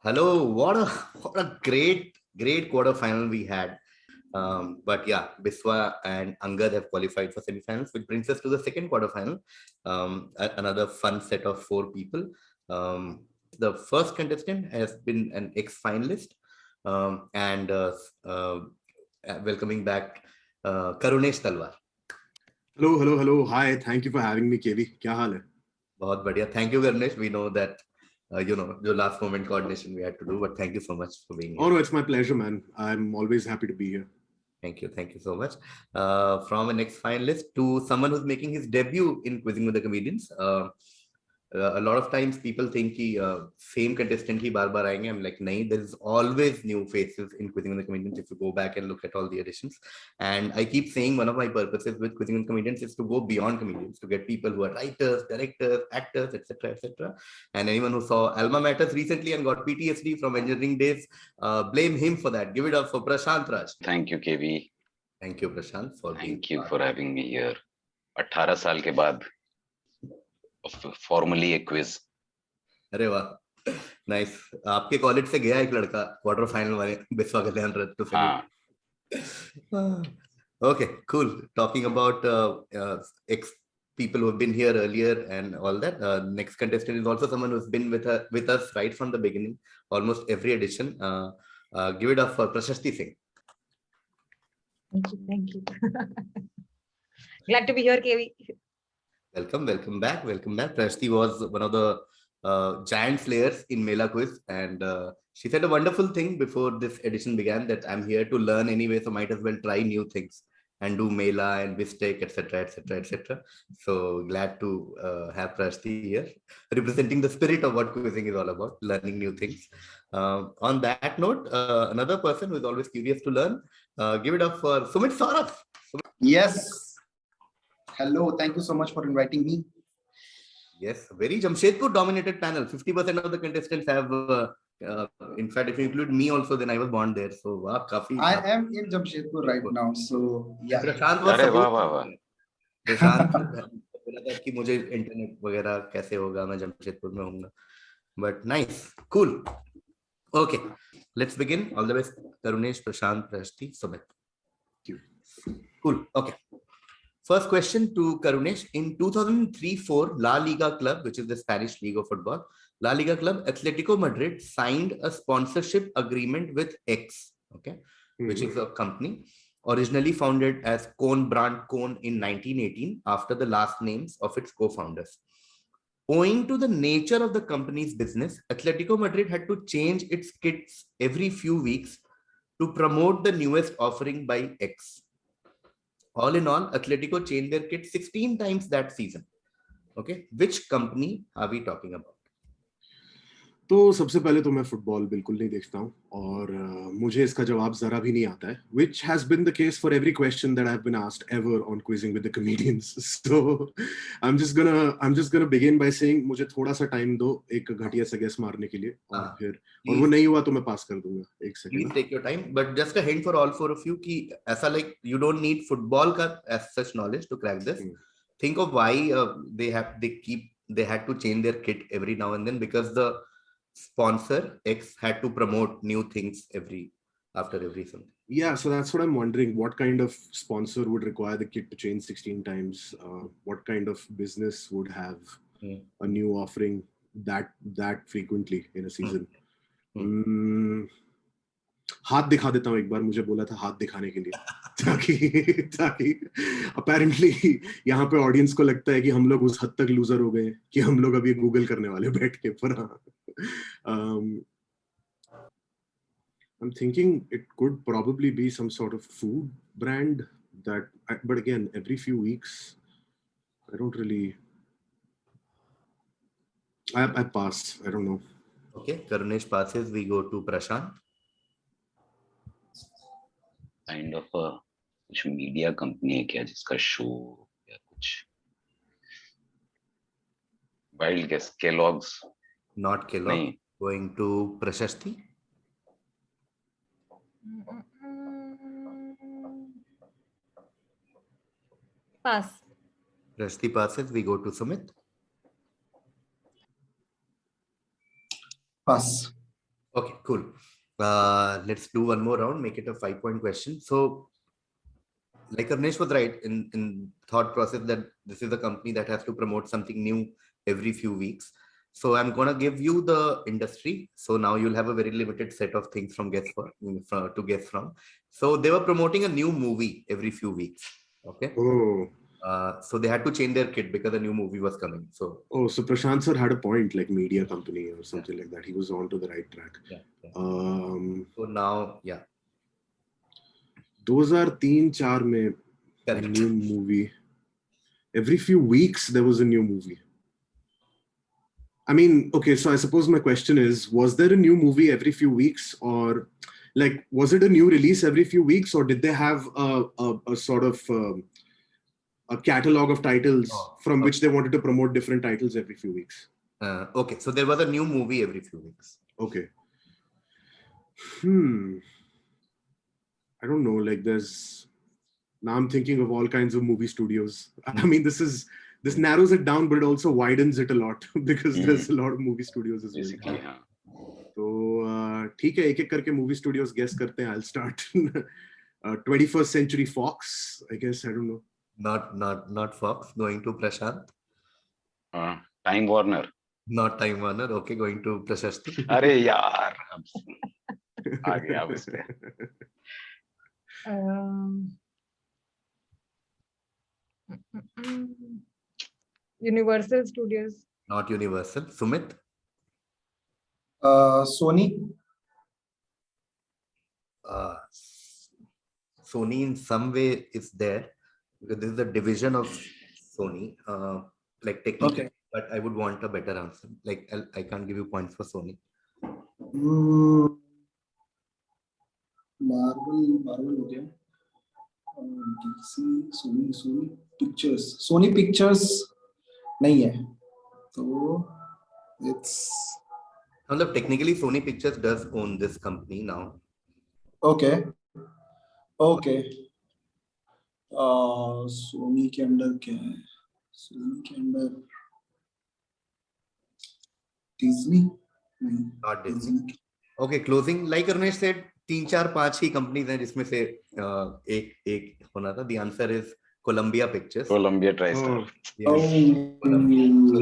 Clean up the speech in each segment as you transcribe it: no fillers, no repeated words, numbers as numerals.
Hello, what a great quarter final we had. But yeah, Biswa and Angad have qualified for semifinals, which brings us to the second quarterfinal. Another fun set of four people. The first contestant has been an ex-finalist, and welcoming back Karunesh Talwar. Hello. Hi, thank you for having me, KV. क्या हाल है? बहुत बढ़िया. Thank you, Karunesh. We know that the last moment coordination we had to do, but thank you so much for being here. Oh, no, it's my pleasure, man. I'm always happy to be here. Thank you so much. From an ex-finalist to someone who's making his debut in Quizzing with the Comedians. A lot of times people think कि same contestant ही बार बार आएंगे. I'm like, nahin, there is always new faces in Quizzing with the Comedians if you go back and look at all the editions. And I keep saying one of my purposes with Quizzing with the Comedians is to go beyond comedians, to get people who are writers, directors, actors, etc. And anyone who saw Alma Matters recently and got PTSD from engineering days, blame him for that. Give it up for Prashant Raj. Thank you, KV. Thank you, Prashant, for Thank you for having me here. 18 साल के बाद formally a quiz. अरे वाह, nice. आपके college से गया एक लड़का क्वार्टर फाइनल वाले बिस्वा कल्याण रथ to Okay, cool. Talking about ex people who have been here earlier and all that. Next contestant is also someone who's been with us right from the beginning, almost every edition. Give it up for Prashasti Singh. Thank you. Glad to be here, KV. Welcome back. Prashasti was one of the giant slayers in Mela Quiz, and she said a wonderful thing before this edition began, that I'm here to learn anyway, so might as well try new things and do Mela and BizTech, etc. So glad to have Prashasti here, representing the spirit of what quizzing is all about, learning new things. On that note, another person who is always curious to learn, give it up for Sumit Saurabh. Yes. Hello, thank you so much for inviting me. Yes, very Jamshedpur dominated panel. 50% of the contestants have, in fact, if you include me also, then I was born there. So, wow, I am in Jamshedpur right now. So, yeah. Prashant was वाह. Prashant बोला था कि मुझे internet वगैरह कैसे होगा, मैं जमशेदपुर में होऊंगा. But nice, cool. Okay, let's begin. All the best, Karunesh, Prashant, Prashasti, Sumit. Cool. Okay. First question to Karunesh. In 2003-04, La Liga Club, which is the Spanish League of Football, La Liga Club, Atletico Madrid signed a sponsorship agreement with X, okay, which is a company originally founded as Cone Brand Cone in 1918 after the last names of its co-founders. Owing to the nature of the company's business, Atletico Madrid had to change its kits every few weeks to promote the newest offering by X. All in all, Atletico changed their kit 16 times that season. Okay, which company are we talking about? तो सबसे पहले तो मैं football बिल्कुल नहीं देखता हूँ और मुझे इसका जवाब जरा भी नहीं आता है, which has been the case for every question that I've been asked ever on Quizzing with the Comedians. So I'm just gonna begin by saying मुझे थोड़ा सा टाइम दो एक घटिया सा गेस मारने के लिए और फिर और वो नहीं हुआ तो मैं पास कर दूंगा. एक second. Please take your time, but just a hint for all four of you कि ऐसा like you don't need football का as such knowledge to crack this. Think of why they had to change their kit every now and then, because the sponsor X had to promote new things after every something. Yeah, so that's what I'm wondering. What kind of sponsor would require the kit to change 16 times? What kind of business would have a new offering that frequently in a season? हाथ दिखा देता हूँ एक बार. मुझे बोला था हाथ दिखाने के लिए ताकि apparently यहाँ पे ऑडियंस को लगता है कि हम लोग उस हद तक लूजर हो गए कि हम लोग अभी गूगल करने वाले बैठ के. पर I'm thinking it could probably be some sort of food brand but again, every few weeks, I don't really. I pass. I don't know. Okay, Karunesh passes. We go to Prashant. Kind of a कुछ media company है क्या जिसका show या कुछ. Wild guess. Kellogg's. Not Kellogg. Going to Prashasti. Pass. Prashasti passes. We go to Sumit. Pass. Okay, cool. Let's do one more round, make it a 5-point question. So, like Karunesh was right in thought process that this is a company that has to promote something new every few weeks. So I'm gonna give you the industry. So now you'll have a very limited set of things to guess from. So they were promoting a new movie every few weeks. Okay. Oh. So they had to change their kit because a new movie was coming. So Prashant sir had a point, like media company or something like that. He was on to the right track. Yeah. So now, yeah. 2003-4 में a new movie. Every few weeks there was a new movie. I mean, okay, so I suppose my question is, was there a new movie every few weeks, or like, was it a new release every few weeks, or did they have a sort of a catalog of titles from which they wanted to promote different titles every few weeks? Okay, so there was a new movie every few weeks. Okay. I don't know, like now I'm thinking of all kinds of movie studios. I mean, this narrows it down, but it also widens it a lot because there's a lot of movie studios as well. So, ठीक है, एक-एक करके movie studios guess करते हैं. I'll start. 21st Century Fox, I guess. I don't know. Not Fox. Going to Prashant. Time Warner. Not Time Warner. Okay, going to Prashasti. अरे यार, आ गया अब इसमें. Universal Studios. Not Universal. Sumit. Sony. Sony in some way is there because this is a division of Sony, like technically. Okay. But I would want a better answer. Like I can't give you points for Sony. Marvel हो गया. Sony Pictures. Sony Pictures नहीं है. So it's. मतलब technically Sony Pictures does own this company now. Okay. Sony के अंदर क्या है? Sony के अंदर Disney. Not Disney. Okay, closing. Like Karunesh said, 3, 4, 5 he companies हैं जिसमें से एक होना था. The answer is Columbia Pictures. Columbia TriStar. So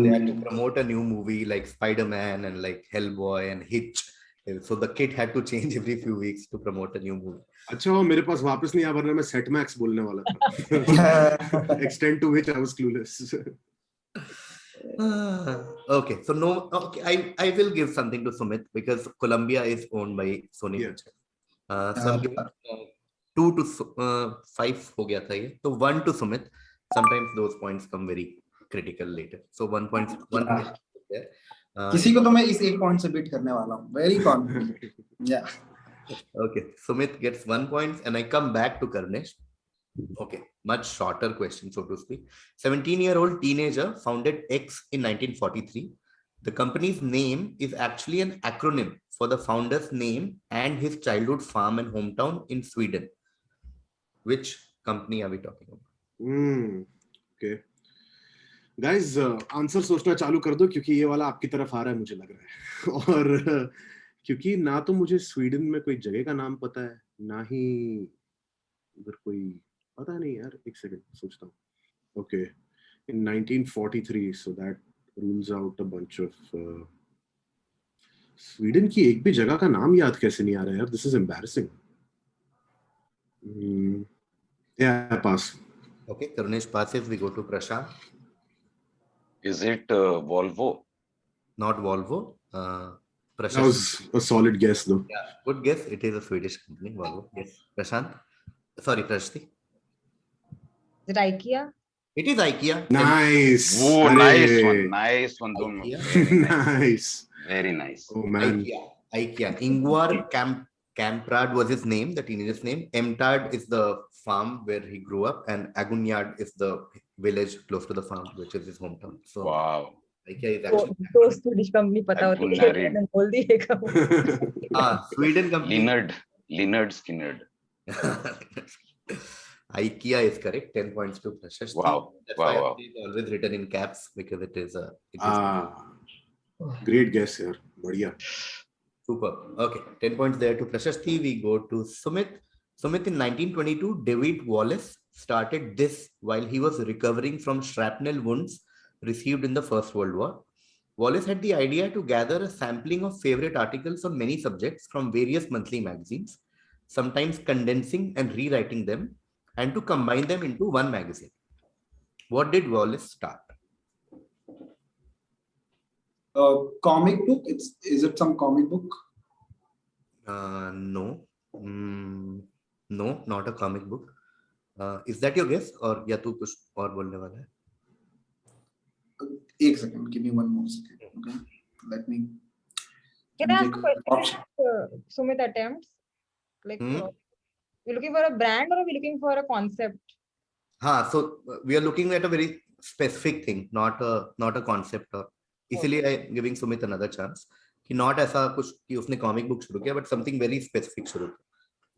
they had to promote a new movie like Spider-Man and like Hellboy and Hitch. So the kit had to change every few weeks to promote a new movie. अच्छा, मेरे पास वापस नहीं आ रहा, मैं Set Max बोलने वाला था. Extent to which I was clueless. Okay, so no. Okay, I will give something to Sumit because Columbia is owned by Sony Pictures. So I'm giving 2 to 5 हो गया था ये. So 1 to Sumit. Sometimes those points come very critical later. So 1 point. There. किसी को तो मैं इस 1 point से beat करने वाला हूँ. Very confident. Yeah. Okay, Sumit gets 1 point, and I come back to Karunesh. Okay, much shorter question, so to speak. 17-year-old teenager founded X in 1943. The company's name is actually an acronym for the founder's name and his childhood farm and hometown in Sweden. Which company are we talking about? Okay. Guys, answer सोचना चालू कर दो क्योंकि ये वाला आपकी तरफ आ रहा है मुझे लग रहा है. और क्योंकि ना तो मुझे स्वीडन में कोई जगह का नाम पता है, ना ही उधर कोई पता नहीं यार. एक सेकंड सोचता हूँ. Okay, in 1943, so that rules out a bunch of Sweden की एक भी जगह का नाम याद कैसे नहीं आ रहा है यार. This is embarrassing. Yeah, pass. Okay, Karunesh passes. We go to Prashant. Is it Volvo? Not Volvo. That was a solid guess, though. Yeah, good guess. It is a Swedish company, Volvo. Yes. Prashant. Sorry, Prashasti. Is it IKEA? It is IKEA. Nice. Oh, nice one. Nice. Very nice. Oh man. IKEA. Ingvar Kamprad was his name, the teenager's name. Emtard is the farm where he grew up, and Agunyard is the village close to the farm, which is his hometown. So wow. IKEA is actually तो Swedish company पता होती है, मैंने बोल दिएगा. Sweden company. Leonard Skinner. IKEA is correct. 10 points to Prashasti. Wow. That's why it's always written in caps because it is great guess, yaar. Badhiya. Super. Okay, 10 points there to Prashasti. We go to Sumit. Sumit, in 1922, David Wallace started this while he was recovering from shrapnel wounds received in the First World War. Wallace had the idea to gather a sampling of favorite articles on many subjects from various monthly magazines, sometimes condensing and rewriting them, and to combine them into one magazine. What did Wallace start? Comic book. Is it some comic book? No. No, not a comic book. Is that your guess, or या तू कुछ और बोलने वाला है? एक second. Give me one more second. Okay. Let me. Can I ask a question? Sumit attempts. Like, we're looking for a brand or are we looking for a concept? So we are looking at a very specific thing, not a concept. Or इसीलिए I giving Sumit another chance कि not ऐसा कुछ कि उसने comic book शुरू किया, but something very specific शुरू किया,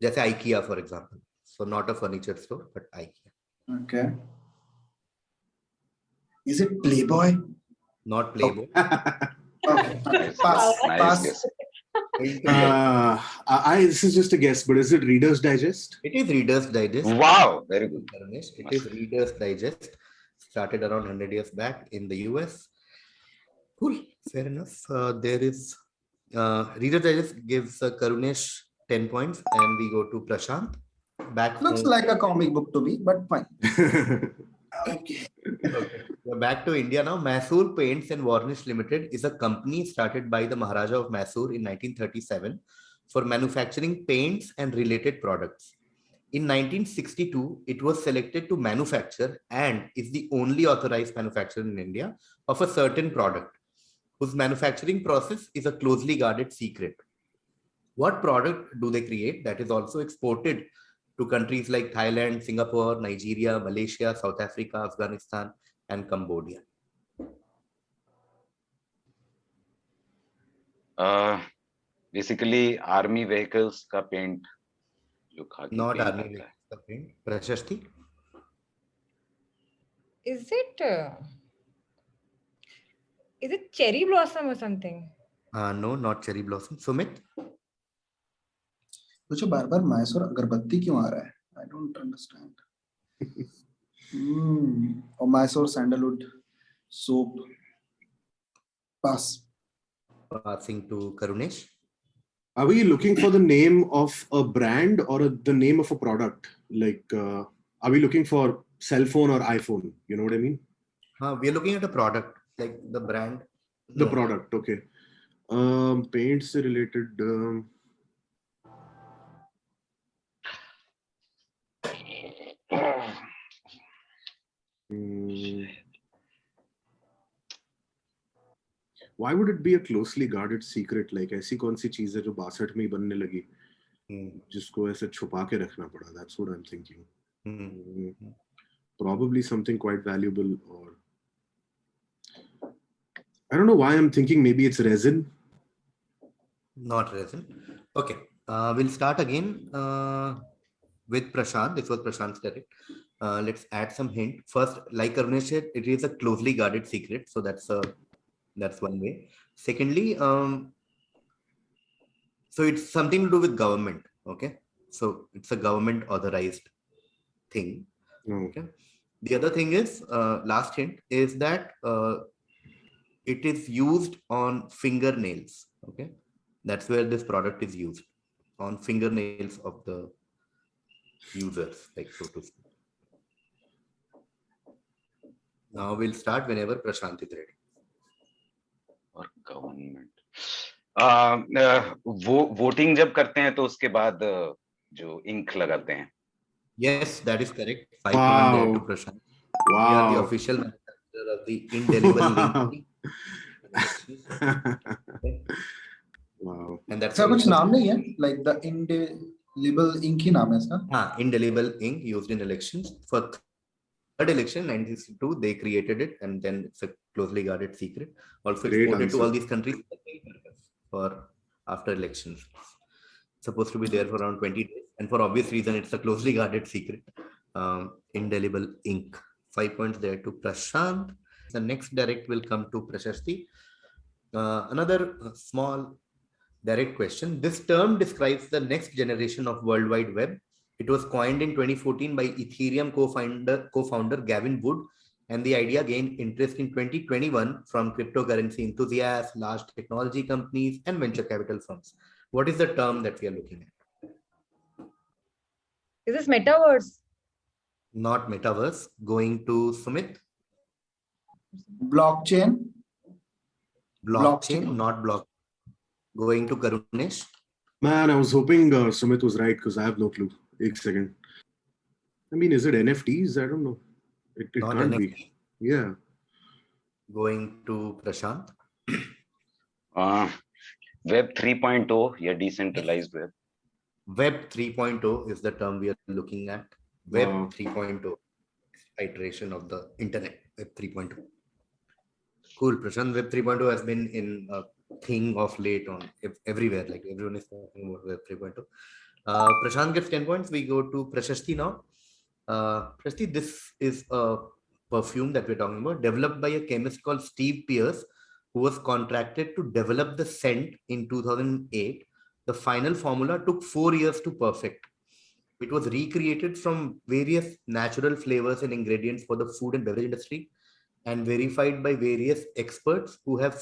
जैसे IKEA for example. So not a furniture store, but IKEA. Okay. Is it Playboy? Not Playboy. Okay. Nice Pass. guess. This is just a guess, but is it Reader's Digest? It is Reader's Digest. Wow, very good. Karunesh. It is Reader's Digest. Started around 100 years back in the US. Cool. Fair enough. There is Reader's Digest gives Karunesh 10 points, and we go to Prashant. Looks like a comic book to me, but fine. Okay. We're back to India now. Mysore Paints and Varnish Limited is a company started by the Maharaja of Mysore in 1937 for manufacturing paints and related products. In 1962, it was selected to manufacture and is the only authorized manufacturer in India of a certain product, whose manufacturing process is a closely guarded secret. What product do they create that is also exported to countries like Thailand, Singapore, Nigeria, Malaysia, South Africa, Afghanistan, and Cambodia? Basically, army vehicles का paint जो खाकी Not paint army आता है. vehicles का paint. Prashasti? Is it cherry blossom or something? No, not cherry blossom. Sumit? मुझे बार-बार मैसूर अगरबत्ती क्यों आ रहा है? I don't understand. Or Mysore sandalwood soap. Pass. Passing to Karunesh. Are we looking for the name of a brand or the name of a product? Like, are we looking for cell phone or iPhone? You know what I mean? We are looking at a product, like the brand. The product, okay. Paints related. Why would it be a closely guarded secret? Like ऐसी कौन सी चीज है जो 62 में ही बनने लगी जिसको ऐसे छुपा के रखना पड़ा? That's what I'm thinking. Probably something quite valuable, or I don't know why I'm thinking maybe it's resin. Not resin. Okay. We'll start again with Prashant. This was Prashant's direct. Let's add some hint. First, like Karunesh said, it is a closely guarded secret. So that's one way. Secondly, so it's something to do with government. Okay. So it's a government authorized thing. Okay. The other thing is, last hint is that it is used on fingernails. Okay. That's where this product is used, on fingernails of the users, like so to speak. Now we'll start whenever Prashant is ready. और government voting जब करते हैं तो उसके बाद जो ink लगाते हैं. Yes, that is correct. 5 points there to Prashant. We are the official manufacturer of the indelible ink. Wow. And that's कुछ नाम नहीं है, like the indelible ink ही नाम है इसका. Indelible ink used in elections. For third election 1962 they created it, and then it's a closely guarded secret, also exported to all these countries for after elections. It's supposed to be there for around 20 days, and for obvious reason it's a closely guarded secret. Indelible ink. 5 points there to Prashant. The next direct will come to Prashasti. Another small Direct question. This term describes the next generation of World Wide Web. It was coined in 2014 by Ethereum co-founder Gavin Wood, and the idea gained interest in 2021 from cryptocurrency enthusiasts, large technology companies, and venture capital firms. What is the term that we are looking at? Is this metaverse? Not metaverse. Going to Sumit. Blockchain. Blockchain, not block. Going to Karunesh. Man, I was hoping Sumit was right because I have no clue. One second. I mean, is it NFTs? I don't know. It Not can't NFT. be. Yeah. Going to Prashant. Web 3.0, yeah, decentralized web. Web 3.0 is the term we are looking at. Web Wow. 3.0, iteration of the internet. Web 3.0. Cool, Prashant. Web 3.0 has been in a thing of late on everywhere. Like everyone is talking about Web 3.0. Prashant gets 10 points. We go to Prashasti now. Prashasti, this is a perfume that we're talking about, developed by a chemist called Steve Pierce, who was contracted to develop the scent in 2008. The final formula took 4 years to perfect. It was recreated from various natural flavors and ingredients for the food and beverage industry, and verified by various experts who have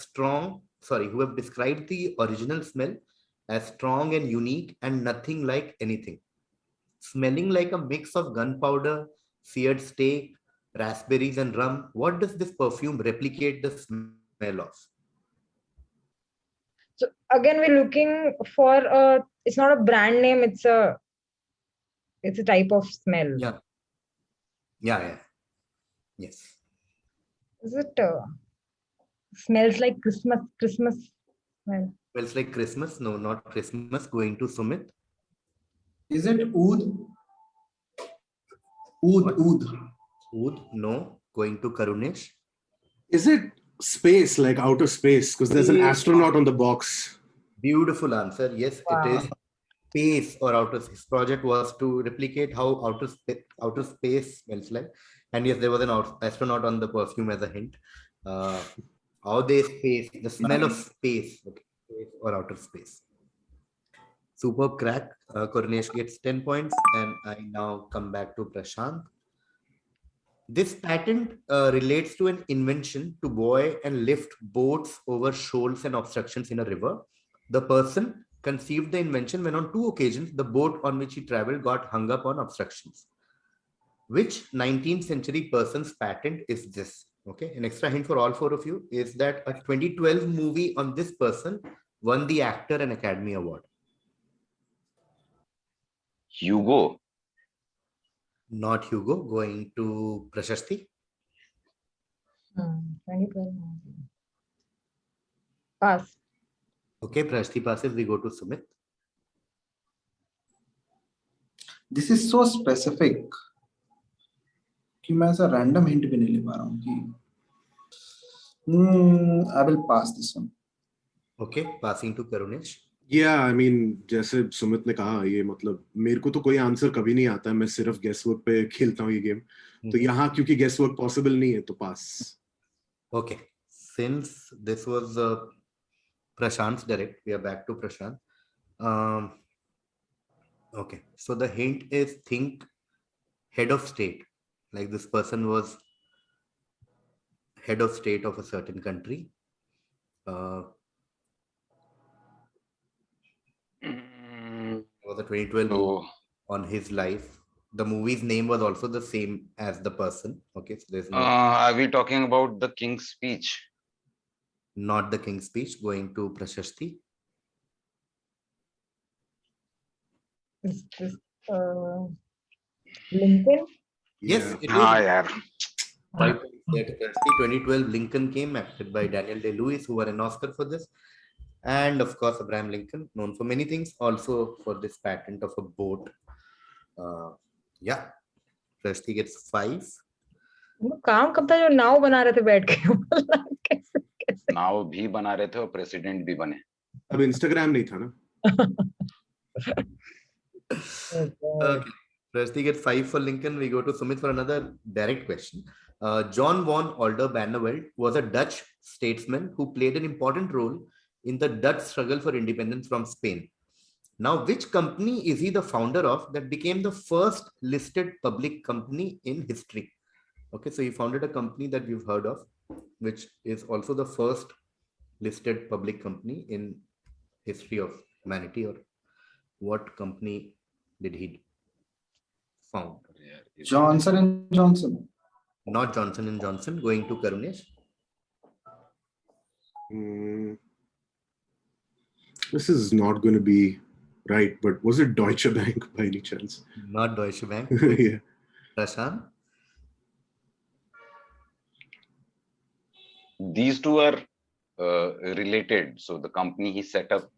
described the original smell as strong and unique and nothing like anything. Smelling like a mix of gunpowder, seared steak, raspberries, and rum. What does this perfume replicate the smell of? So again, we're looking for it's not a brand name, it's a type of smell. Yeah. Yes. Is it smells like Christmas smell? Smells like Christmas? No, not Christmas. Going to Sumit. Is it oud? Oud. Oud? No. Going to Karunesh. Is it space, like outer space? Because there's an astronaut on the box. Beautiful answer. Yes, Wow. It is space or outer space. Project was to replicate how outer space smells like. And yes, there was an astronaut on the perfume as a hint. How they space, the smell of space, okay, space or outer space. Superb crack. Karunesh gets 10 points, and I now come back to Prashant. This patent relates to an invention to buoy and lift boats over shoals and obstructions in a river. The person conceived the invention when on 2 occasions the boat on which he traveled got hung up on obstructions. Which 19th century person's patent is this? Okay, an extra hint for all 4 of you is that a 2012 movie on this person won the actor an Academy Award. Hugo. Not Hugo. Going to Prashasti. 2012 movie. Pass. Okay, Prashasti passes. We go to Sumit. This is so specific कि मैं ऐसा random hint भी नहीं ले पा रहा हूँ कि I will pass this one. Okay, passing to Karunesh. Yeah, I mean, जैसे सुमित ने कहा, ये मतलब मेरे को तो कोई आंसर कभी नहीं आता है, मैं सिर्फ गेस वर्क पे खेलता हूँ ये गेम. तो यहाँ क्योंकि गेस वर्क पॉसिबल नहीं है तो पास. Okay, since this was Prashant's direct, we are back to Prashant. Okay, so the hint is think head of state. Like this person was head of state of a certain country. Was a 2012 on his life. The movie's name was also the same as the person. Okay, so there's no. Are we talking about the King's Speech? Not the King's Speech. Going to Prashasti. Is this Lincoln? Yes, it is. Yeah. Right. 2012 Lincoln came, acted by Daniel Day-Lewis, who won an Oscar for this. And of course, Abraham Lincoln, known for many things, also for this patent of a boat. Yeah, Prashti gets 5. वो काम कब था जो नाव बना रहे थे बैठ के? कैसे? नाव भी बना रहे थे और प्रेसिडेंट भी बने. अब इंस्टाग्राम नहीं था ना. Okay. Prashti gets 5 for Lincoln. We go to Sumit for another direct question. John von Oldenbarnevelt was a Dutch statesman who played an important role in the Dutch struggle for independence from Spain. Now, which company is he the founder of that became the first listed public company in history? Okay, so he founded a company that we've heard of, which is also the first listed public company in history of humanity. Or what company did he found? Johnson and Johnson. Not Johnson and Johnson. Going to Karunesh. This is not going to be right, but was it Deutsche Bank by any chance? Not Deutsche Bank. Yeah. Prashant? These two are related. So the company he set up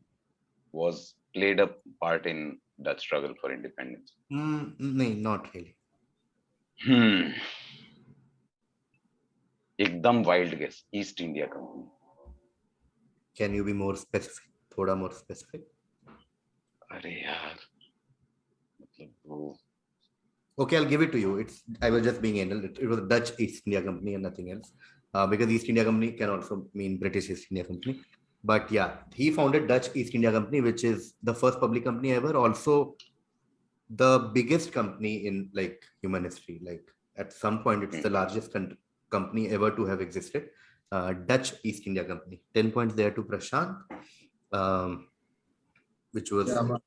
played a part in Dutch struggle for independence. No, not really. एकदम wild guess. East India Company. Can you be more specific? Thoda more specific. अरे यार, मतलब वो. Okay, I'll give it to you. I was just being anal. It was a Dutch East India Company and nothing else. Because East India Company can also mean British East India Company. But yeah, he founded Dutch East India Company, which is the first public company ever. Also, the biggest company in like human history. Like at some point, it's the largest company ever to have existed. Dutch East India Company. 10 points there to Prashant, which was. Yeah,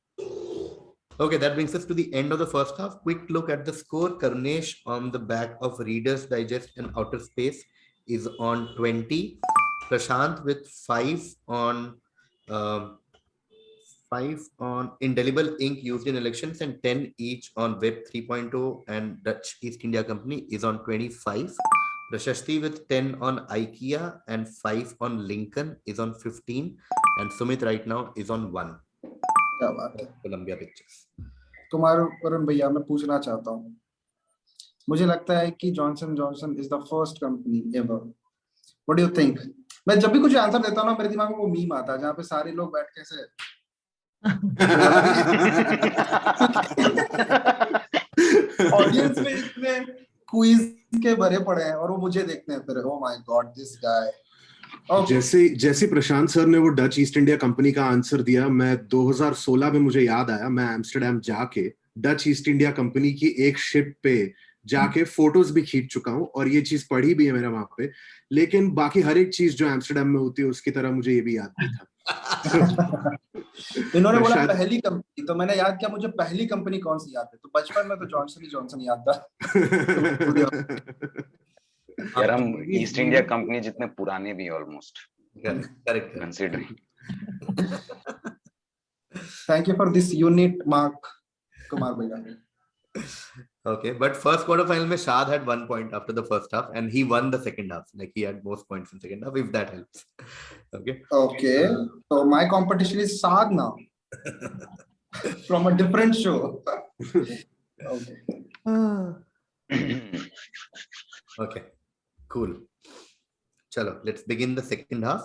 Okay, that brings us to the end of the first half. Quick look at the score. Karunesh on the back of Reader's Digest and Outer Space is on 20. Prashant with 5 on Indelible Ink used in elections and 10 each on Web 3.0 and Dutch East India Company is on 25. Prashasti with 10 on IKEA and 5 on Lincoln is on 15. And Sumit right now is on 1. क्या बात है. Columbia Pictures. तुम्हारे वरुण भैया मैं पूछना चाहता हूँ. मुझे लगता है कि Johnson Johnson is the first company ever. What do you think? मैं जब भी कुछ आंसर देता हूँ ना मेरे दिमाग में वो मीम आता है जहाँ पे सारे लोग बैठ के ऐसे ऑडियंस में इतने क्विज के भरे पड़े हैं और वो मुझे देखते हैं फिर. Oh my God this guy. जैसे प्रशांत सर ने वो डच ईस्ट इंडिया कंपनी का आंसर दिया, मैं 2016 में मुझे याद आया मैं एम्स्टर्डम जाके डच ईस्ट इंडिया कंपनी की एक शिप पे जाके फोटोज भी खींच चुका हूँ और ये चीज पढ़ी भी है मेरा वहां पे. लेकिन बाकी हर एक चीज जो एम्स्टर्डम में होती है उसकी तरह मुझे ये भी याद नहीं था. इन्होंने बोला पहली कंपनी, तो मैंने याद किया मुझे पहली कंपनी कौन सी याद है. तो बचपन में तो जॉनसन ही जॉनसन याद था. यार हम ईस्ट इंडिया कंपनी जितने पुराने भी almost. Correct. Considering. Thank you for this unit mark, Kumar Bhaiya. Okay, but first quarterfinal में Shad had 1 point after the first half and he won the second half. Like he had most points in second half, if that helps. Okay. Okay, so my competition is Shad now. From a different show. Okay. Okay, cool. Chalo, let's begin the second half.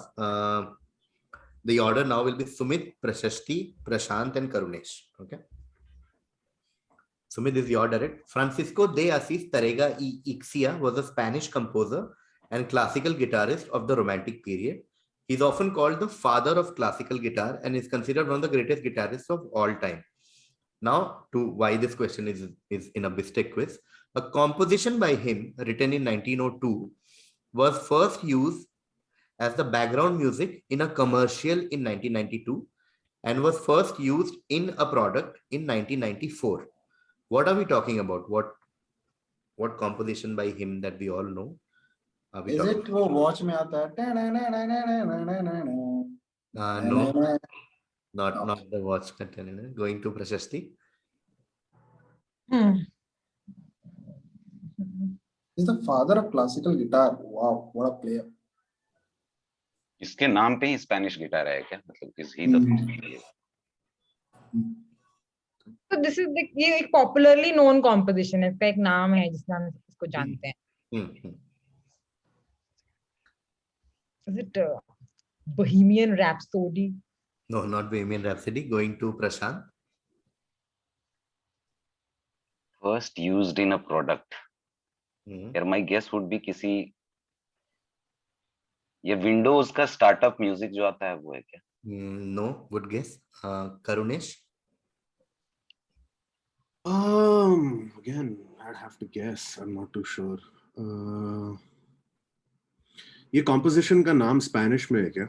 The order now will be Sumit, Prashasti, Prashant and Karunesh. Okay. Sumit is your direct. Francisco de Assis Tárrega y Ixia was a Spanish composer and classical guitarist of the Romantic period. He is often called the father of classical guitar and is considered one of the greatest guitarists of all time. Now, to why this question is in a BizTech quiz. A composition by him written in 1902 was first used as the background music in a commercial in 1992 and was first used in a product in 1994. What are we talking about? What composition by him that we all know? Is it वो watch में आता है? No, not the watch. Going to Prashasti. He's the father of classical guitar. Wow, what a player. इसके नाम पे ही Spanish guitar है क्या? मतलब is he the So this is ये एक popularly known composition है. इसका एक नाम है जिस नाम से इसको जानते हैं. Is it Bohemian Rhapsody? No, not Bohemian Rhapsody. Going to Prashant. first used in a product? Here my guess would be किसी ये विंडोज का स्टार्टअप म्यूजिक जो आता है वो है क्या? No, good guess. Karunesh. Again, I'd have to guess. I'm not too sure. ये composition का नाम Spanish में है क्या?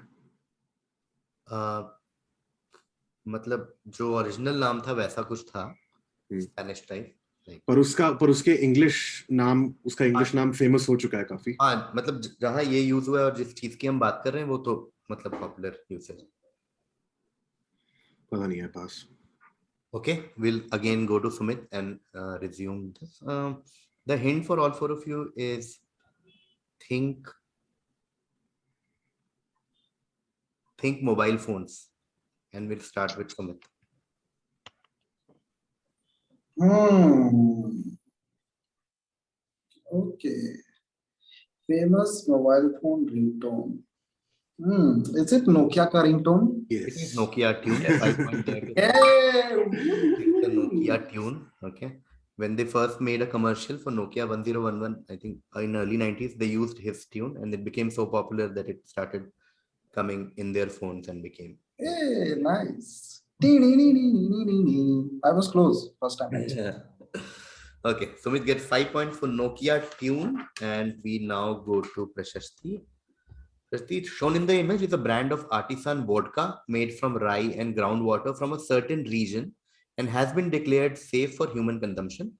मतलब जो ओरिजिनल नाम था वैसा कुछ था, स्पेनिश टाइप। पर उसके उसका इंग्लिश नाम फेमस हो चुका है काफी। हाँ, मतलब जहाँ ये यूज हुआ है और जिस चीज की हम बात कर रहे हैं वो तो मतलब पॉपुलर यूसेज। पता नहीं है पास। Okay, we'll again go to Sumit and resume this. The hint for all four of you is think mobile phones, and we'll start with Sumit. Okay. Famous mobile phone ringtone. Is it Nokia ka ringtone? Yes. It is Nokia tune. 5 point there. It's the Nokia tune. Okay. When they first made a commercial for Nokia 1011, I think in early 90s, they used his tune, and it became so popular that it started coming in their phones and became. Hey, nice. I was close first time. Okay, Sumit gets 5 points for Nokia tune, and we now go to Prashasti. Prashasti, shown in the image is a brand of artisan vodka made from rye and groundwater from a certain region and has been declared safe for human consumption.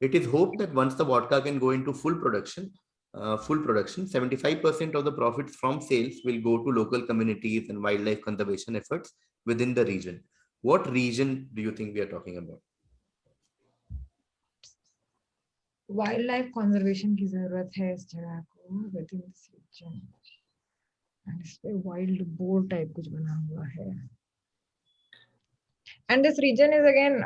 It is hoped that once the vodka can go into full production, 75% of the profits from sales will go to local communities and wildlife conservation efforts within the region. What region do you think we are talking about? Wildlife conservation की जरूरत है इस जगह को within this region. And इस पे wild boar type कुछ बना हुआ है. And this region is again,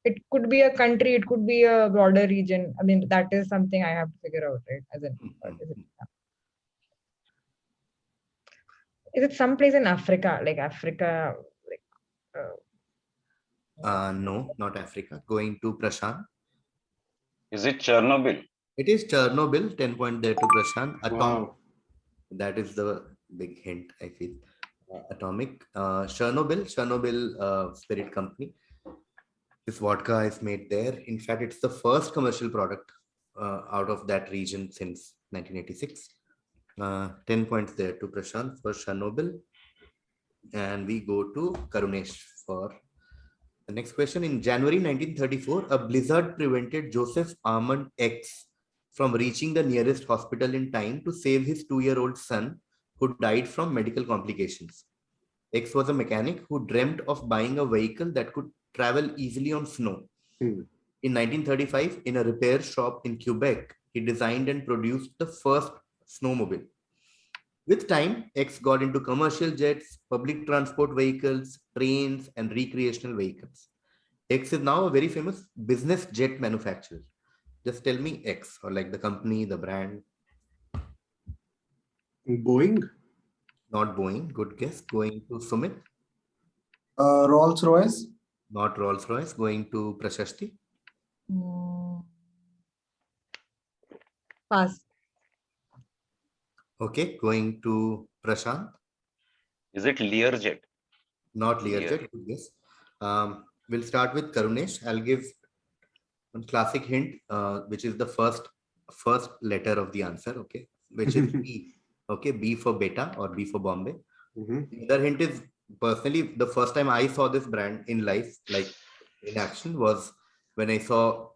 it could be a country, it could be a broader region. I mean, that is something I have to figure out, right? As in, is it some place in Africa, like Africa? No, not Africa. Going to Prashant. Is it Chernobyl? It is Chernobyl. 10 point there to Prashant. Wow. That is the big hint, I feel. Atomic. Chernobyl Spirit Company. This vodka is made there. In fact, it's the first commercial product out of that region since 1986. 10 points there to Prashant for Chernobyl. And we go to Karunesh for the next question. In January 1934, a blizzard prevented Joseph Armand X from reaching the nearest hospital in time to save his 2-year-old son, who died from medical complications. X was a mechanic who dreamt of buying a vehicle that could travel easily on snow. In 1935, in a repair shop in Quebec, he designed and produced the first snowmobile. With time, X got into commercial jets, public transport vehicles, trains, and recreational vehicles. X is now a very famous business jet manufacturer. Just tell me X, or like the company, the brand. Boeing? Not Boeing. Good guess. Going to Sumit. Rolls-Royce? Not Rolls-Royce. Going to Prashasti. Pass. Okay. Going to Prashant. Is it Learjet? Not Learjet. Good guess. We'll start with Karunesh. I'll give one classic hint, which is the first letter of the answer. Okay, which is B. Okay, B for beta or B for Bombay. The other hint is, personally, the first time I saw this brand in life, like in action, was when I saw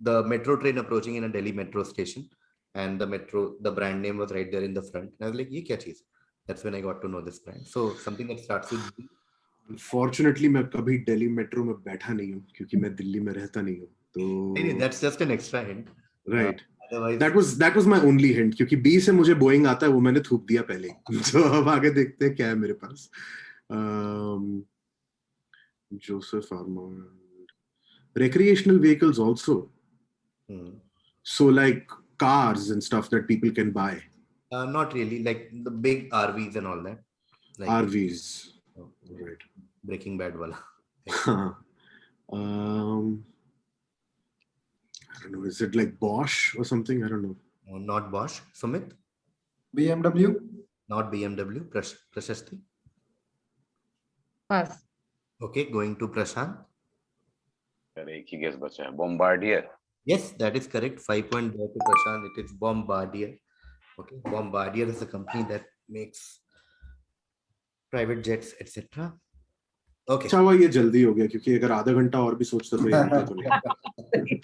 the metro train approaching in a Delhi metro station, and the brand name was right there in the front. And I was like, "Ye kya cheez?" That's when I got to know this brand. So something that starts with B. Unfortunately, मैं कभी Delhi metro में बैठा नहीं हूँ क्योंकि मैं दिल्ली में रहता नहीं हूँ. तो that's just an extra hint. Right. Otherwise, that was my only hint क्योंकि B से मुझे बोइंग आता है, वो मैंने थूक दिया पहले. तो अब आगे देखते हैं क्या है मेरे पास. Joseph Armand. Recreational vehicles also. So like cars and stuff that people can buy. Not really, like the big RVs and all that. Like RVs. Right. Breaking Bad wala. I don't know. Is it like Bosch or something? I don't know. No, not Bosch. Sumit? BMW? Not BMW. Prashasti? Pass. Okay, going to Prashant. अरे एक ही guess बचा है. Bombardier. Yes, that is correct. 5 point there to Prashant. It is Bombardier. Okay, Bombardier is a company that makes private jets, etc. Okay. अच्छा हुआ ये जल्दी हो गया क्योंकि अगर आधा घंटा और भी सोचता तो ये आता तो नहीं.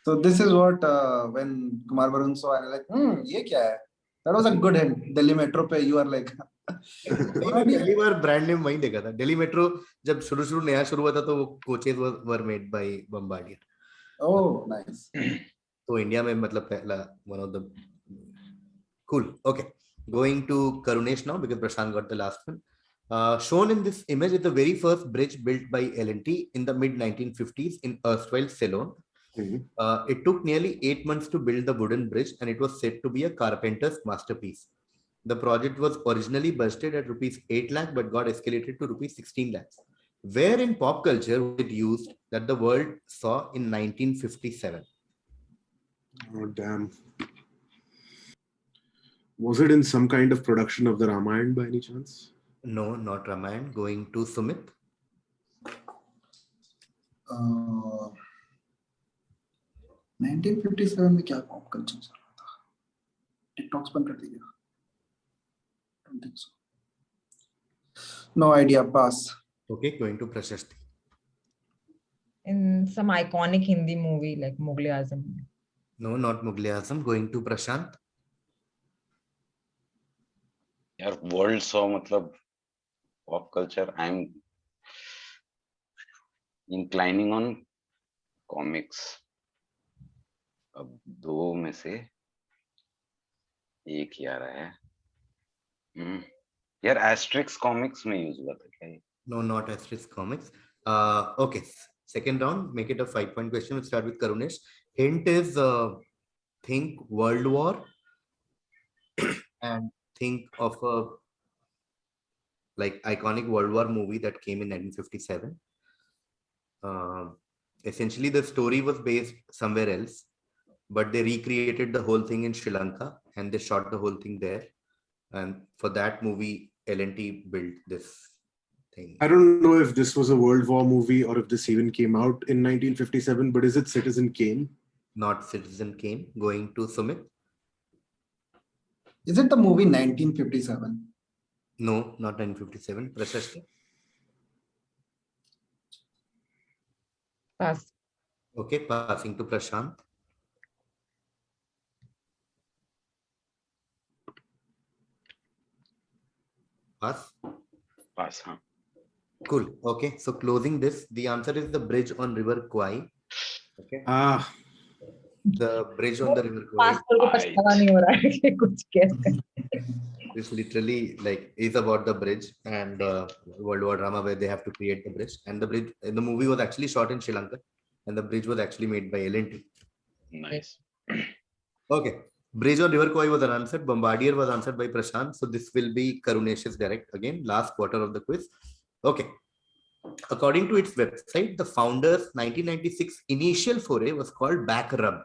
So this is what when Kumar Varun saw, I like, ये क्या है? That was a good hint. Delhi Metro पे you are like. पहली बार ब्रांड नेम वहीं देखा था. दिल्ली मेट्रो जब शुरू नया शुरू हुआ था तो वो coaches were made by Bombardier. Oh, nice. तो इंडिया में मतलब पहला one of the cool. Okay, going to Karunesh now because Prashant got the last one. Shown in this image is the very first bridge built by L&T in the mid 1950s in erstwhile Ceylon. It took nearly 8 months to build the wooden bridge, and it was said to be a carpenter's masterpiece. The project was originally budgeted at rupees 8 lakh but got escalated to rupees 16 lakhs. Where in pop culture was it used that the world saw in 1957? Oh damn. Was it in some kind of production of the Ramayana by any chance? No, not Ramayana. Going to Sumit. 1957 में क्या pop culture चल रहा था? TikToks बन रही थी क्या? Don't think so. No idea. Pass. Okay, going to Prashasti. In some iconic Hindi movie like Mughal e Azam. No, not Mughal e Azam. Going to Prashant. यार वर्ल्ड सॉ मतलब pop culture. I am inclining on comics. अब दो में से एक ही आ रहा है. यार एस्ट्रिक्स कॉमिक्स में यूज हुआ था क्या ये? No, not Asterisk Comics. Okay, second round. Make it a 5-point question. We'll start with Karunesh. Hint is think World War and think of a like iconic World War movie that came in 1957. Essentially, the story was based somewhere else, but they recreated the whole thing in Sri Lanka and they shot the whole thing there. And for that movie, L&T built this thing. I don't know if this was a World War movie or if this even came out in 1957, but is it Citizen Kane? Not Citizen Kane. Going to Sumit. Is it the movie 1957? No, not 1957. Prashasti. Pass. Okay, passing to Prashant. Pass. पास. हाँ. Cool. Okay, so closing this, the answer is the bridge on River Kwai. Okay. The bridge on the River Kwai Pass करके पछतावा नहीं हो रहा है कि कुछ कहते हैं. is literally like is about the bridge and World War drama where they have to create the bridge, and the bridge the movie was actually shot in Sri Lanka and the bridge was actually made by L&T. Nice. Okay, bridge on River Kwai was unanswered. Bombardier was answered by Prashant, so this will be Karunesh's direct again, last quarter of the quiz. Okay, according to its website, the founder's 1996 initial foray was called Backrub.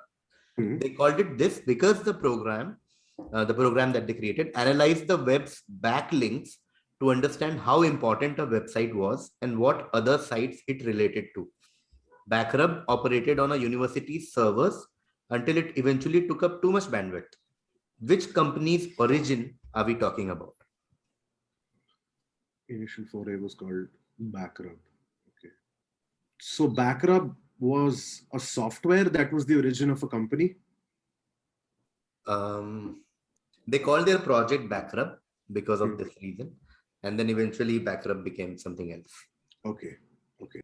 They called it this because the program that they created analyzed the web's backlinks to understand how important a website was and what other sites it related to. Backrub operated on a university's servers until it eventually took up too much bandwidth. Which company's origin are we talking about? Initial foray was called Backrub. Okay. So Backrub was a software that was the origin of a company? They called their project Backrub because of this reason. And then eventually Backrub became something else. Okay. Okay.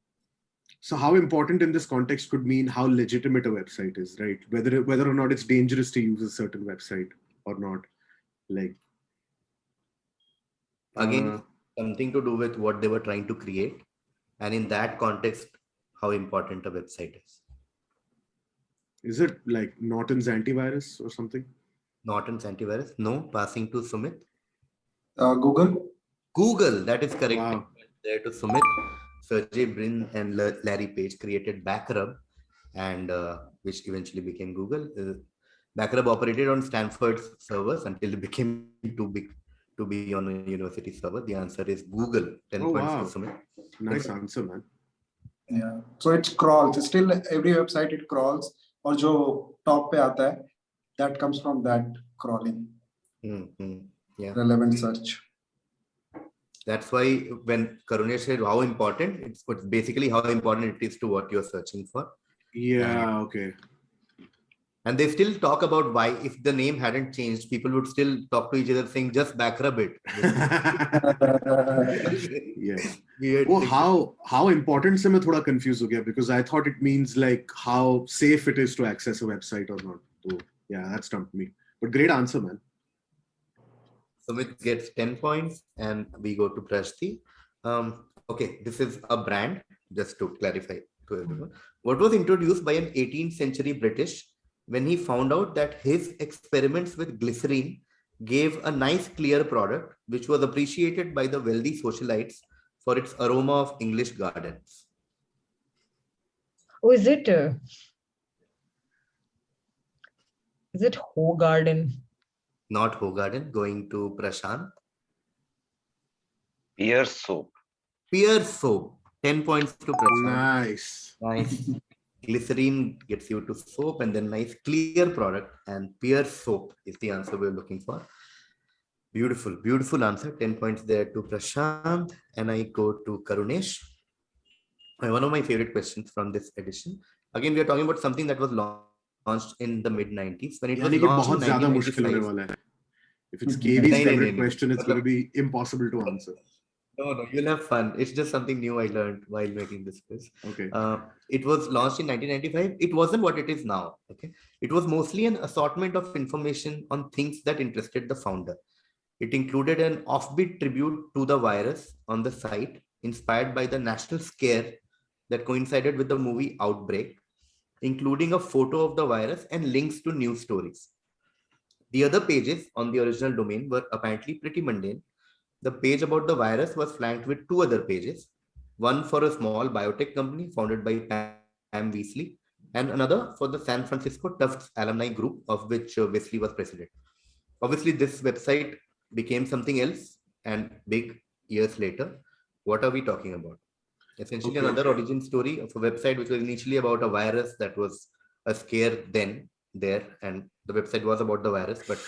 So how important in this context could mean how legitimate a website is, right? Whether or not it's dangerous to use a certain website or not. Like again, something to do with what they were trying to create. And in that context, how important a website is. Is it like Norton's antivirus or something? Norton's antivirus? No. Passing to Sumit. Google. Google, that is correct. Wow. There to Sumit. Sergey Brin and Larry Page created Backrub, and which eventually became Google. Backrub operated on Stanford's servers until it became too big to be on a university server? The answer is Google. 10 Oh, points wow. for Sumit. Nice answer, man. Yeah. So it crawls. Still, every website it crawls. और जो top पे आता है, that comes from that crawling. Yeah. Relevant search. That's why when Karunesh said how important, it's basically how important it is to what you're searching for. Yeah, okay. And they still talk about why, if the name hadn't changed, people would still talk to each other saying, just back rub it. Yeah. Weird Oh, thing. how important se main thoda confused ho gaya, because I thought it means like how safe it is to access a website or not. So yeah, that stumped me. But great answer, man. Sumit gets 10 points and we go to Prashasti. Okay, this is a brand, just to clarify to everyone. What was introduced by an 18th century British when he found out that his experiments with glycerine gave a nice clear product which was appreciated by the wealthy socialites for its aroma of English gardens. Oh, is it Ho Garden? Not Ho Garden. Going to Prashant. Pear soap. Pear soap. 10 points to Prashant. Nice. Nice. Glycerine gets you to soap, and then nice clear product, and pear soap is the answer we're looking for. Beautiful, beautiful answer. 10 points there to Prashant. And I go to Karunesh. One of my favorite questions from this edition. Again, we are talking about something that was launched in the mid-90s. When it was यानी कि launched in बहुत ज़्यादा मुश्किल होने 1995. वाला है. If it's KV's नहीं, favorite नहीं. question, it's going to be impossible to answer. No, you'll have fun. It's just something new I learned while making this quiz. Okay. It was launched in 1995. It wasn't what it is now. Okay. It was mostly an assortment of information on things that interested the founder. It included an offbeat tribute to the virus on the site, inspired by the national scare that coincided with the movie Outbreak, including a photo of the virus and links to news stories. The other pages on the original domain were apparently pretty mundane. The page about the virus was flanked with two other pages, one for a small biotech company founded by Pam Weasley, and another for the San Francisco Tufts alumni group, of which Weasley was president. Obviously, this website became something else and big years later. What are we talking about? Essentially, another origin story of a website which was initially about a virus that was a scare then, there, and the website was about the virus, but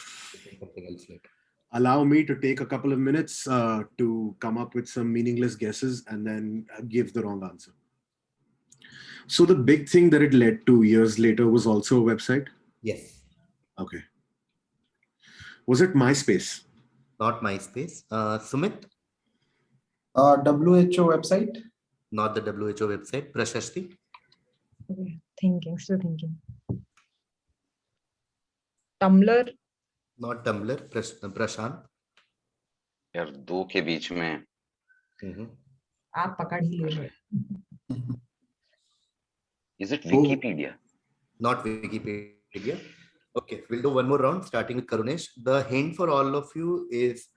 something else later. Allow me to take a couple of minutes to come up with some meaningless guesses and then give the wrong answer. So the big thing that it led to years later was also a website? Yes. Okay. Was it MySpace? Not MySpace. Sumit? WHO website? Not the WHO website. Prashasti? Okay, still thinking. Tumblr? Not Tumblr. Prashant? यार दो के बीच में. आप पकड़ ही ले रहे. Is it Wikipedia? Not Wikipedia. Okay, we'll do one more round, starting with Karunesh. The hint for all of you is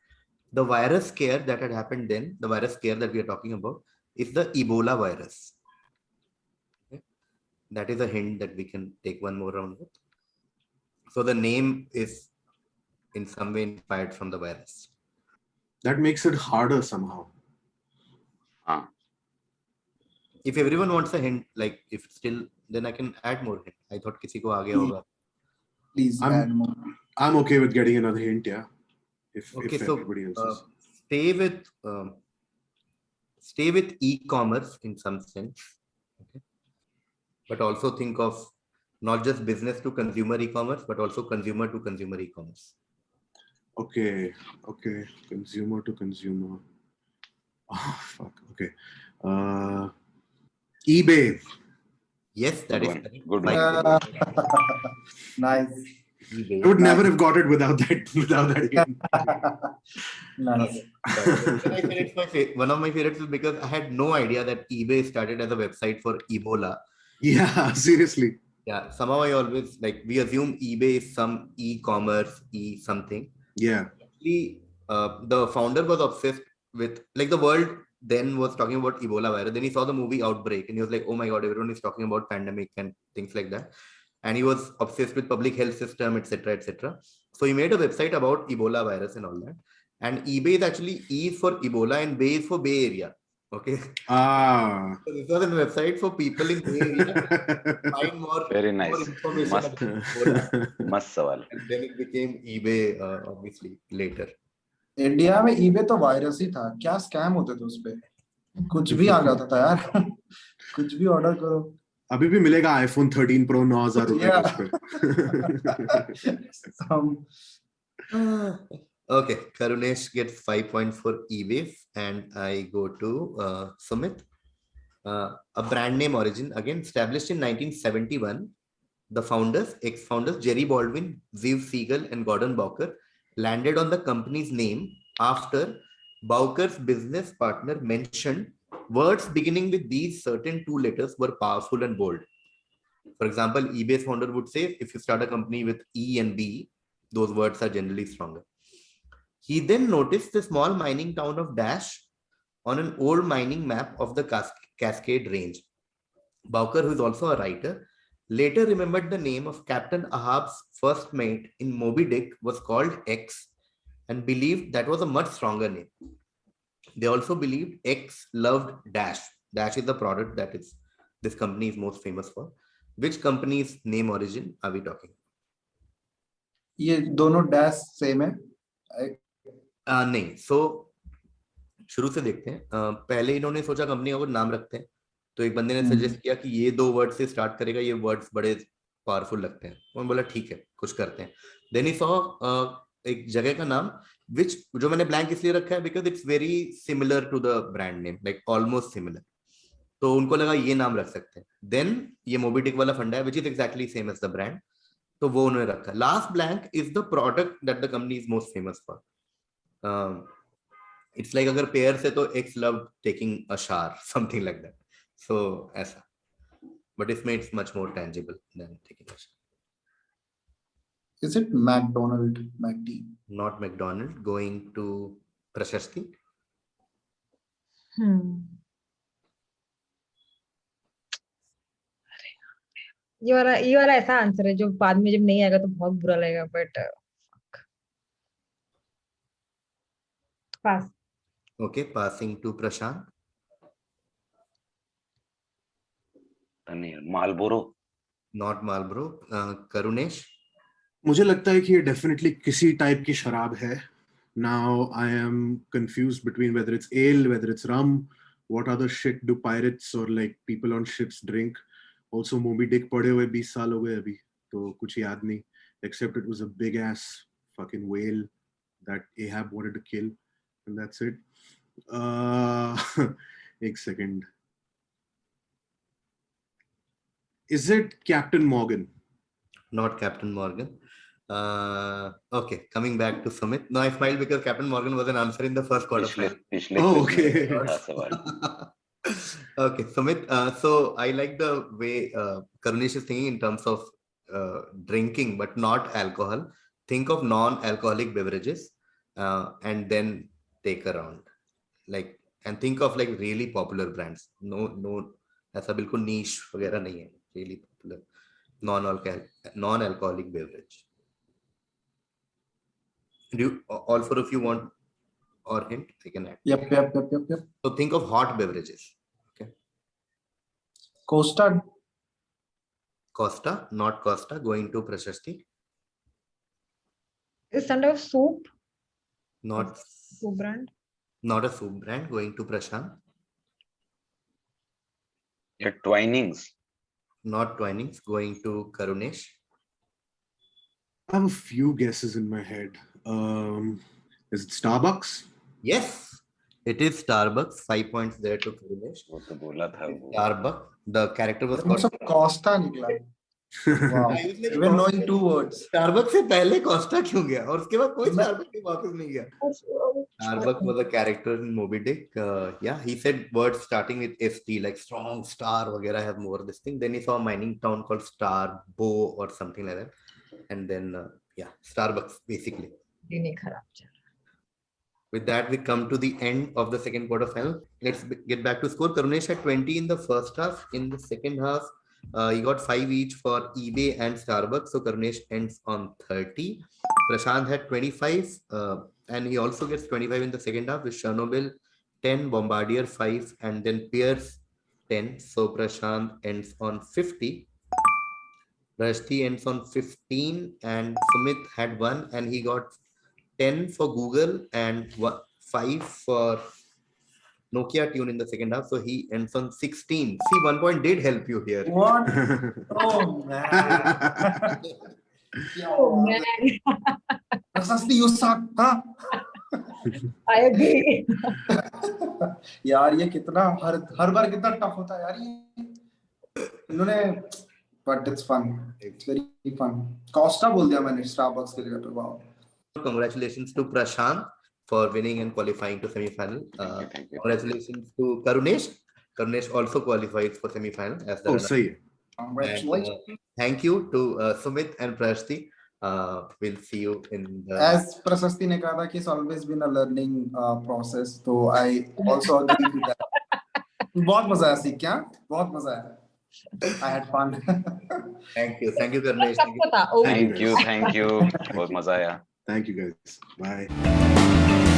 the virus scare that had happened then, the virus scare that we are talking about, is the Ebola virus. Okay. That is a hint that we can take one more round with. So the name is in some way inspired from the virus. That makes it harder somehow. If everyone wants a hint, like if still, then I can add more hint. I thought kisi ko aage hoga. Please add more. I'm okay with getting another hint, yeah. If So everybody else is. Stay with e-commerce in some sense, okay? But also think of not just business to consumer e-commerce, but also consumer to consumer e-commerce. Okay, consumer to consumer. Oh, fuck. Okay. eBay. Yes, that is good. Nice. eBay. I would never have got it without that. Nice. One of my favorites is because I had no idea that eBay started as a website for Ebola. Yeah, seriously. Yeah, somehow I always we assume eBay is some e-commerce, something. Yeah. Actually, the founder was obsessed with, the world then was talking about Ebola virus. Then he saw the movie Outbreak and he was like, oh my God, everyone is talking about pandemic and things like that. And he was obsessed with public health system, etc., etc. So he made a website about Ebola virus and all that. and eBay is actually E for Ebola and Bay is for Bay Area. Okay. Ah. So this was a website for people in Bay Area to find more, Very more nice. information Must, about Ebola. must सवाल. And then it became eBay, obviously, later. India में eBay तो virus ही था, क्या scam होते थे उस पे, कुछ भी आ जाता था यार. कुछ भी ऑर्डर करो. अभी भी मिलेगा iPhone 13 Pro 9,000 रुपए का उस पे. Okay, Karunesh gets 5 points for eBay, and I go to Sumit. A brand name origin, again established in 1971. The founders, ex-founders Jerry Baldwin, Ziv Siegel, and Gordon Bowker landed on the company's name after Bowker's business partner mentioned words beginning with these certain two letters were powerful and bold. For example, eBay's founder would say, if you start a company with E and B, those words are generally stronger. He then noticed the small mining town of Dash on an old mining map of the Cascade Range. Bowker, who is also a writer, later remembered the name of Captain Ahab's first mate in Moby Dick was called X and believed that was a much stronger name. They also believed X loved Dash. Dash is the product that this company is most famous for. Which company's name origin are we talking? ये दोनों dash same है? नहीं. So शुरू से देखते हैं. पहले इन्होंने सोचा कंपनी का कुछ नाम रखते हैं, तो एक बंदे ने सजेस्ट किया कि ये 2 वर्ड से स्टार्ट करेगा, ये वर्ड्स बड़े पावरफुल लगते हैं. उन्होंने बोला ठीक है, कुछ करते हैं. देन ही सॉ एक जगह का नाम which जो मैंने ब्लैंक इसलिए रखा है because it's very similar to the brand name, like almost similar. तो उनको लगा ये नाम रख सकते हैं. देन ये मोबी डिक वाला फंडा है which is exactly same as the brand, तो वो उन्होंने रखा. Last blank is the product that the company is most famous for. It's like अगर पेयर से तो X loved taking a shower, something like that. So ऐसा, but इसमें it's much more tangible than taking a shower. Is it McDonald? McD? Not McDonald. Going to Prashasti. ये वाला ऐसा answer है जो बाद में जब नहीं आएगा तो बहुत बुरा लगेगा, but pass. Okay, passing to Prashant. Marlboro. Not Marlboro. Karunesh. मुझे लगता है कि ये डेफिनेटली किसी टाइप की शराब है. Now I am confused between whether it's ale, whether it's rum. What other shit do pirates or like people on ships drink? Also, Moby Dick पढ़े हुए 20 साल हो गए अभी, तो कुछ याद नहीं. Except it was a big ass fucking whale that Ahab wanted to kill, and that's it. एक second. Is it Captain Morgan? Not Captain Morgan. Okay, coming back to Sumit. No, I smiled because Captain Morgan was an answer in the first quarter. Oh, okay. Okay, Sumit. So I like the way Karunesh is thinking in terms of drinking, but not alcohol. Think of non-alcoholic beverages and then take a round. Like, and think of like really popular brands. No, ऐसा बिल्कुल niche वगैरह नहीं है. Really popular non-alcoholic beverage. Do you, all four of you want or hint? I can add. Yep. So think of hot beverages. Okay. Costa. Costa, not Costa. Going to Prashasti. Is kind of soup? Not Soup brand. Not a soup brand. Going to Prashant. Yeah, Twinings. Not Twinings. Going to Karunesh. I have a few guesses in my head. Is it Starbucks? Yes, it is Starbucks. 5 points there to Karunesh. Starbucks. The character was called Costa निकला. Wow. Even knowing 2 words. Starbucks से पहले Costa क्यों गया? और उसके बाद कोई Starbucks के वापस नहीं गया. Starbucks was a character in Moby Dick. Yeah, he said words starting with ST, like strong, star, वगैरह have more this thing. Then he saw a mining town called Star, Bo, or something like that. And then, yeah, Starbucks, basically. With that, we come to the end of the second quarter final. Let's get back to score. Karunesh had 20 in the first half. In the second half, he got 5 each for eBay and Starbucks. So Karunesh ends on 30. Prashant had 25. and he also gets 25 in the second half with Chernobyl 10, Bombardier 5, and then Pierce 10. So Prashant ends on 50. Prashasti ends on 15, and Sumit had 1, and he got 10 for Google and 5 for Nokia tune in the second half. So he ends on 16. See, 1 point did help you here. What? Oh man. Oh man, Prashasti, you suck, huh? I agree. यार ये कितना हर बार कितना tough होता है यार ये इन्होंने but it's fun. It's very fun. Costa बोल दिया मैंने Starbucks के लिए. Wow. Congratulations to Prashant for winning and qualifying to semi-final. Thank you. Congratulations to Karunesh. Karunesh also qualifies for semi-final. As the सही है. Congratulations. Thank you to Sumit and Prashasti. We'll see you in the... As Prashasti ने कहा था कि it's always been a learning process. So I also agree with that. बहुत मजा आया सीख क्या? बहुत मजा आया. I had fun. Thank you, Karunesh. Thank you. बहुत मजा आया. Thank you guys. Bye.